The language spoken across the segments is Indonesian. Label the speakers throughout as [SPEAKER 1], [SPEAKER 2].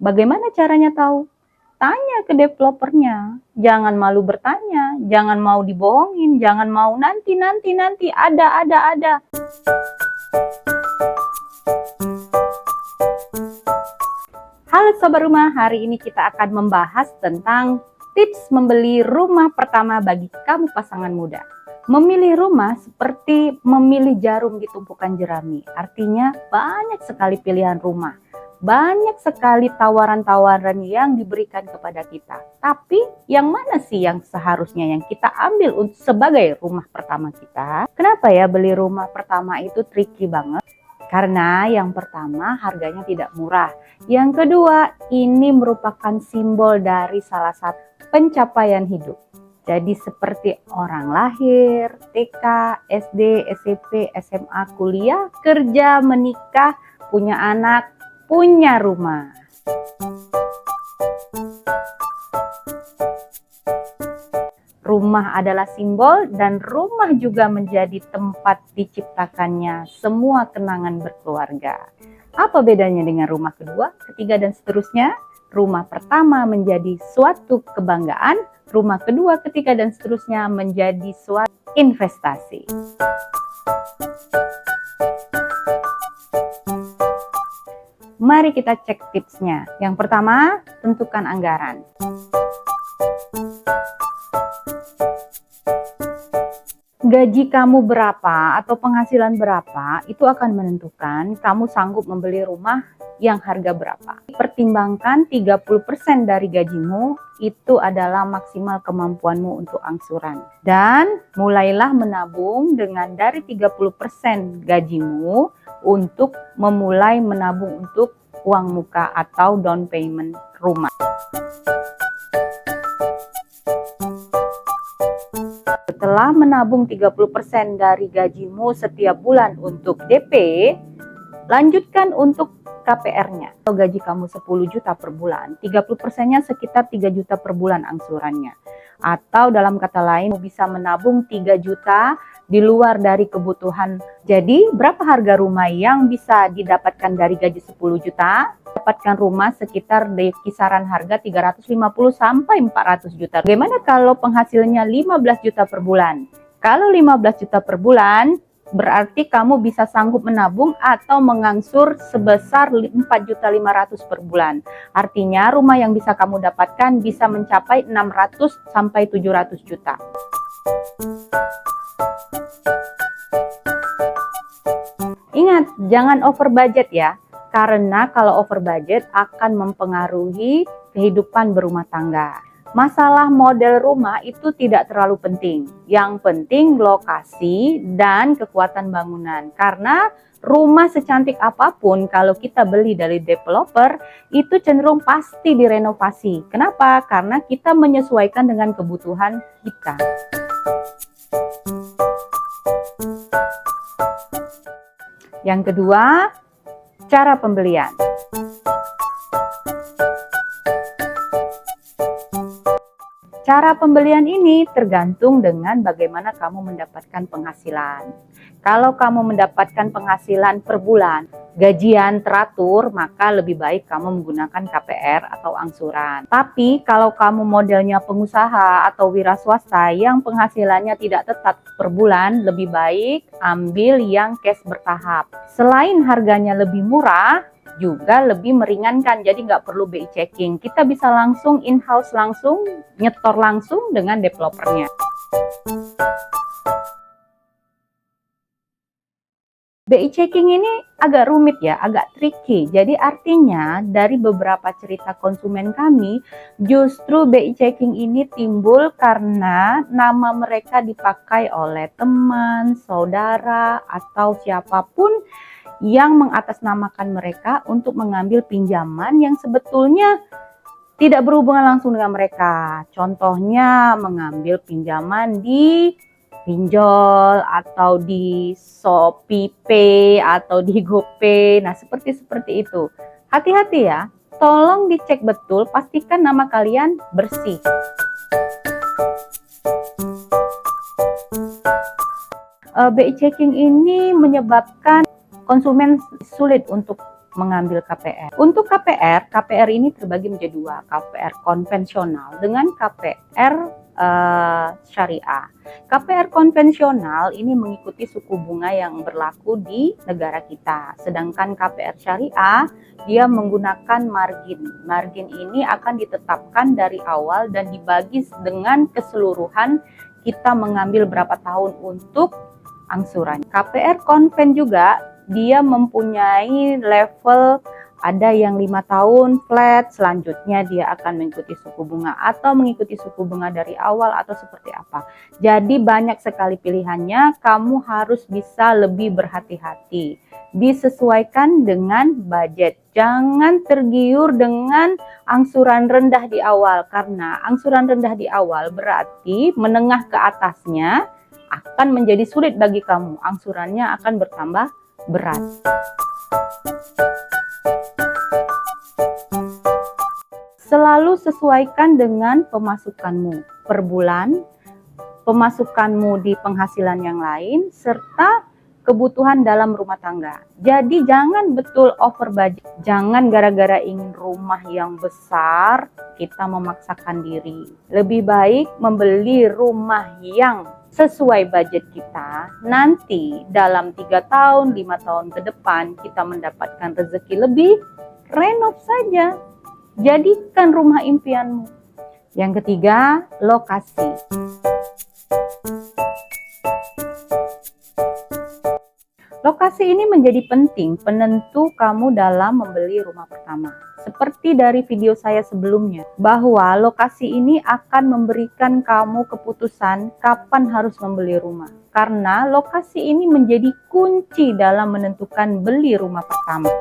[SPEAKER 1] Bagaimana caranya tahu? Tanya ke developernya. Jangan malu bertanya, jangan mau dibohongin, jangan mau nanti, ada. Halo Sobat Rumah, hari ini kita akan membahas tentang tips membeli rumah pertama bagi kamu pasangan muda. Memilih rumah seperti memilih jarum di tumpukan jerami, artinya banyak sekali pilihan rumah. Banyak sekali tawaran-tawaran yang diberikan kepada kita. Tapi yang mana sih yang seharusnya yang kita ambil untuk sebagai rumah pertama kita? Kenapa ya beli rumah pertama itu tricky banget? Karena yang pertama harganya tidak murah. Yang kedua ini merupakan simbol dari salah satu pencapaian hidup. Jadi seperti orang lahir, TK, SD, SMP, SMA, kuliah, kerja, menikah, punya anak, punya rumah. Rumah adalah simbol dan rumah juga menjadi tempat diciptakannya semua kenangan berkeluarga. Apa bedanya dengan rumah kedua, ketiga, dan seterusnya? Rumah pertama menjadi suatu kebanggaan, rumah kedua, ketiga, dan seterusnya menjadi suatu investasi. Mari kita cek tipsnya. Yang pertama, tentukan anggaran. Gaji kamu berapa atau penghasilan berapa itu akan menentukan kamu sanggup membeli rumah yang harga berapa. Pertimbangkan 30% dari gajimu itu adalah maksimal kemampuanmu untuk angsuran. Dan mulailah menabung dengan dari 30% gajimu untuk memulai menabung untuk uang muka atau down payment rumah. Setelah menabung 30% dari gajimu setiap bulan untuk DP, lanjutkan untuk KPR-nya. Kalau gaji kamu 10 juta per bulan, 30%-nya sekitar 3 juta per bulan angsurannya. Atau dalam kata lain, bisa menabung 3 juta di luar dari kebutuhan. Jadi, berapa harga rumah yang bisa didapatkan dari gaji 10 juta? Dapatkan rumah sekitar di kisaran harga 350 sampai 400 juta. Bagaimana kalau penghasilannya 15 juta per bulan? Kalau 15 juta per bulan, berarti kamu bisa sanggup menabung atau mengangsur sebesar 4.500.000 per bulan. Artinya rumah yang bisa kamu dapatkan bisa mencapai 600 sampai 700 juta. Ingat, jangan over budget ya. Karena kalau over budget akan mempengaruhi kehidupan berumah tangga. Masalah model rumah itu tidak terlalu penting. Yang penting lokasi dan kekuatan bangunan. Karena rumah secantik apapun kalau kita beli dari developer itu cenderung pasti direnovasi. Kenapa? Karena kita menyesuaikan dengan kebutuhan kita. Yang kedua, cara pembelian. Cara pembelian ini tergantung dengan bagaimana kamu mendapatkan penghasilan. Kalau kamu mendapatkan penghasilan per bulan, gajian teratur, maka lebih baik kamu menggunakan KPR atau angsuran. Tapi kalau kamu modelnya pengusaha atau wira swasta yang penghasilannya tidak tetap per bulan, lebih baik ambil yang cash bertahap. Selain harganya lebih murah, juga lebih meringankan, jadi nggak perlu BI checking. Kita bisa langsung in-house, langsung nyetor langsung dengan developernya. BI checking ini agak rumit ya, agak tricky. Jadi artinya dari beberapa cerita konsumen kami, justru BI checking ini timbul karena nama mereka dipakai oleh teman, saudara, atau siapapun yang mengatasnamakan mereka untuk mengambil pinjaman yang sebetulnya tidak berhubungan langsung dengan mereka. Contohnya mengambil pinjaman di pinjol atau di Shopee Pay atau di GoPay. Nah, seperti itu. Hati-hati ya. Tolong dicek betul, pastikan nama kalian bersih. BI checking ini menyebabkan konsumen sulit untuk mengambil KPR. Untuk KPR ini terbagi menjadi dua, KPR konvensional dengan KPR syariah. KPR konvensional ini mengikuti suku bunga yang berlaku di negara kita. Sedangkan KPR syariah dia menggunakan margin. Margin ini akan ditetapkan dari awal dan dibagi dengan keseluruhan kita mengambil berapa tahun untuk angsuran. KPR konven juga dia mempunyai level, ada yang 5 tahun flat, selanjutnya dia akan mengikuti suku bunga atau mengikuti suku bunga dari awal atau seperti apa. Jadi banyak sekali pilihannya, kamu harus bisa lebih berhati-hati. Disesuaikan dengan budget. Jangan tergiur dengan angsuran rendah di awal, karena angsuran rendah di awal berarti menengah ke atasnya akan menjadi sulit bagi kamu. Angsurannya akan bertambah berat. Selalu sesuaikan dengan pemasukanmu per bulan, pemasukanmu di penghasilan yang lain, serta kebutuhan dalam rumah tangga. Jadi jangan betul over budget. Jangan gara-gara ingin rumah yang besar, kita memaksakan diri. Lebih baik membeli rumah yang sesuai budget kita. Nanti dalam 3 tahun, 5 tahun ke depan kita mendapatkan rezeki lebih, renov saja. Jadikan rumah impianmu. Yang ketiga, lokasi. Lokasi ini menjadi penting penentu kamu dalam membeli rumah pertama. Seperti dari video saya sebelumnya, bahwa lokasi ini akan memberikan kamu keputusan kapan harus membeli rumah. Karena lokasi ini menjadi kunci dalam menentukan beli rumah pertama.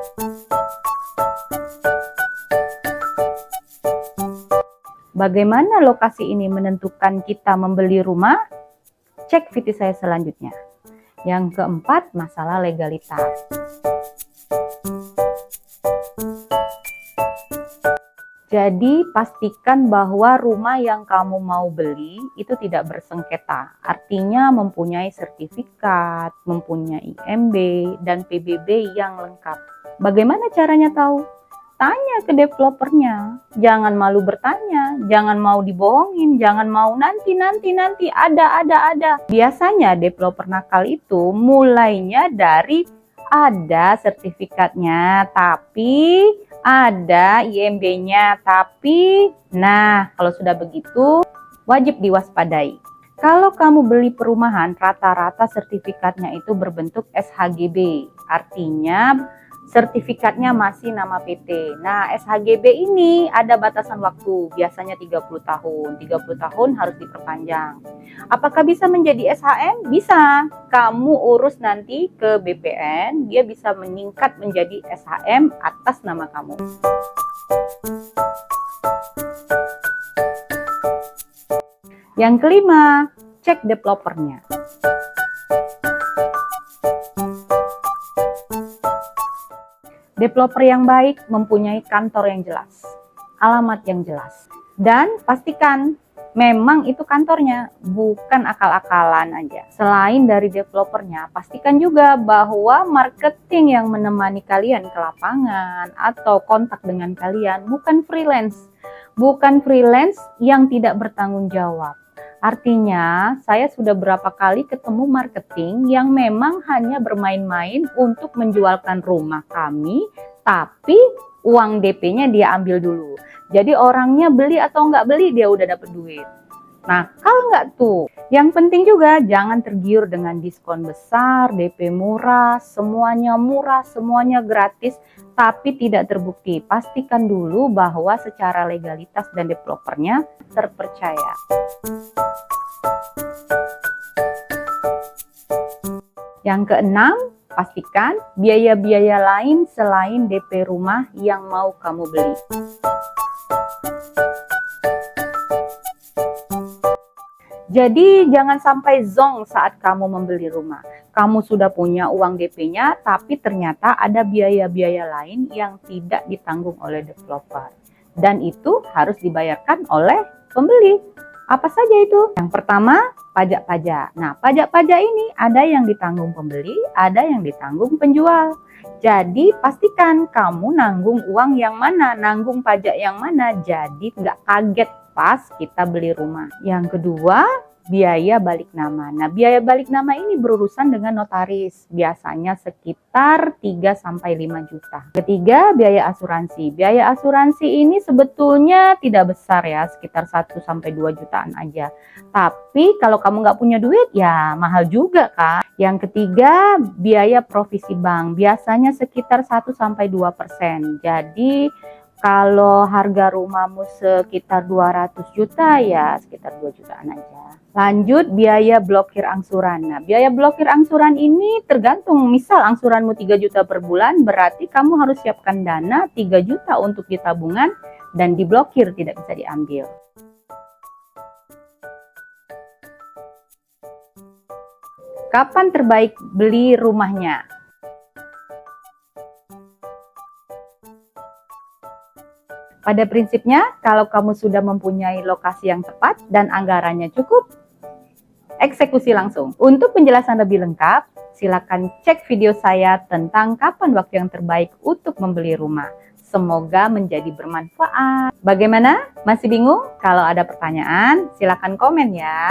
[SPEAKER 1] Bagaimana lokasi ini menentukan kita membeli rumah? Cek video saya selanjutnya. Yang keempat, masalah legalitas. Jadi pastikan bahwa rumah yang kamu mau beli itu tidak bersengketa. Artinya mempunyai sertifikat, mempunyai IMB dan PBB yang lengkap. Bagaimana caranya tahu? Tanya ke developernya. Jangan malu bertanya, jangan mau dibohongin, jangan mau nanti ada. Biasanya developer nakal itu mulainya dari ada sertifikatnya, tapi ada IMB-nya, tapi nah kalau sudah begitu wajib diwaspadai. Kalau kamu beli perumahan, rata-rata sertifikatnya itu berbentuk SHGB, artinya sertifikatnya masih nama PT. Nah, SHGB ini ada batasan waktu, biasanya 30 tahun. 30 tahun harus diperpanjang. Apakah bisa menjadi SHM? Bisa. Kamu urus nanti ke BPN, dia bisa meningkat menjadi SHM atas nama kamu. Yang kelima, cek developernya. Developer yang baik mempunyai kantor yang jelas, alamat yang jelas, dan pastikan memang itu kantornya, bukan akal-akalan aja. Selain dari developernya, pastikan juga bahwa marketing yang menemani kalian ke lapangan atau kontak dengan kalian bukan freelance. Bukan freelance yang tidak bertanggung jawab. Artinya, saya sudah berapa kali ketemu marketing yang memang hanya bermain-main untuk menjualkan rumah kami, tapi uang DP-nya dia ambil dulu. Jadi orangnya beli atau nggak beli, dia udah dapet duit. Nah, kalau nggak tuh, yang penting juga jangan tergiur dengan diskon besar, DP murah, semuanya gratis, tapi tidak terbukti. Pastikan dulu bahwa secara legalitas dan developernya terpercaya. Yang keenam, pastikan biaya-biaya lain selain DP rumah yang mau kamu beli. Jadi jangan sampai zonk saat kamu membeli rumah. Kamu sudah punya uang DP-nya, tapi ternyata ada biaya-biaya lain yang tidak ditanggung oleh developer. Dan itu harus dibayarkan oleh pembeli. Apa saja itu? Yang pertama, pajak-pajak. Nah, pajak-pajak ini ada yang ditanggung pembeli, ada yang ditanggung penjual. Jadi pastikan kamu nanggung uang yang mana, nanggung pajak yang mana, jadi nggak kaget pas kita beli rumah. Yang kedua, biaya balik nama. Nah, biaya balik nama ini berurusan dengan notaris, biasanya sekitar 3-5 juta. Ketiga, biaya asuransi. Biaya asuransi ini sebetulnya tidak besar ya, sekitar 1-2 jutaan aja. Tapi kalau kamu nggak punya duit, ya mahal juga kan. Yang ketiga, biaya provisi bank, biasanya sekitar 1-2%. Jadi kalau harga rumahmu sekitar 200 juta ya sekitar 2 jutaan aja. Lanjut, biaya blokir angsuran. Nah, biaya blokir angsuran ini tergantung. Misal angsuranmu 3 juta per bulan, berarti kamu harus siapkan dana 3 juta untuk di tabungan dan diblokir, tidak bisa diambil. Kapan terbaik beli rumahnya? Pada prinsipnya, kalau kamu sudah mempunyai lokasi yang tepat dan anggarannya cukup, eksekusi langsung. Untuk penjelasan lebih lengkap, silakan cek video saya tentang kapan waktu yang terbaik untuk membeli rumah. Semoga menjadi bermanfaat. Bagaimana? Masih bingung? Kalau ada pertanyaan, silakan komen ya.